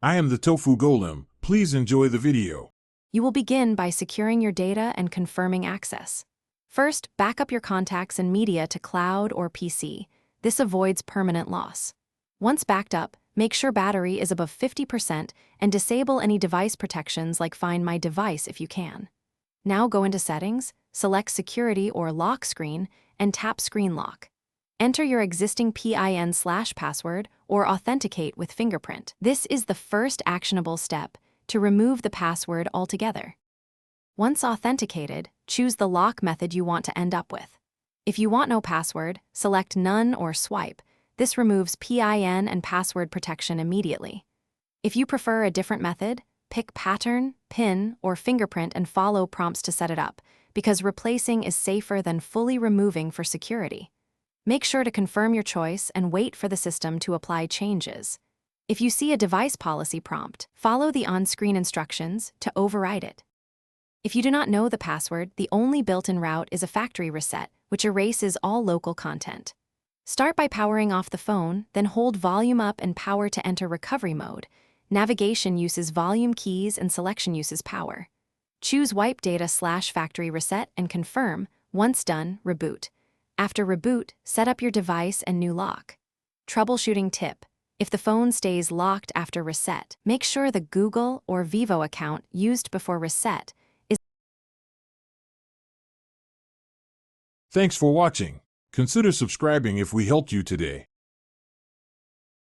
I am the Tofu Golem. Please enjoy the video. You will begin by securing your data and confirming access. First, back up your contacts and media to cloud or PC. This avoids permanent loss. Once backed up, make sure battery is above 50% and disable any device protections like Find My Device if you can. Now go into Settings, select Security or Lock Screen, and tap Screen Lock. Enter your existing PIN/password or authenticate with fingerprint. This is the first actionable step to remove the password altogether. Once authenticated, choose the lock method you want to end up with. If you want no password, select None or Swipe. This removes PIN and password protection immediately. If you prefer a different method, pick Pattern, PIN, or Fingerprint and follow prompts to set it up, because replacing is safer than fully removing for security. Make sure to confirm your choice and wait for the system to apply changes. If you see a device policy prompt, follow the on-screen instructions to override it. If you do not know the password, the only built-in route is a factory reset, which erases all local content. Start by powering off the phone, then hold volume up and power to enter recovery mode. Navigation uses volume keys and selection uses power. Choose Wipe Data/Factory Reset and confirm. Once done, reboot. After reboot, set up your device and new lock. Troubleshooting tip: if the phone stays locked after reset, make sure the Google or Vivo account used before reset is. Thanks for watching. Consider subscribing if we helped you today.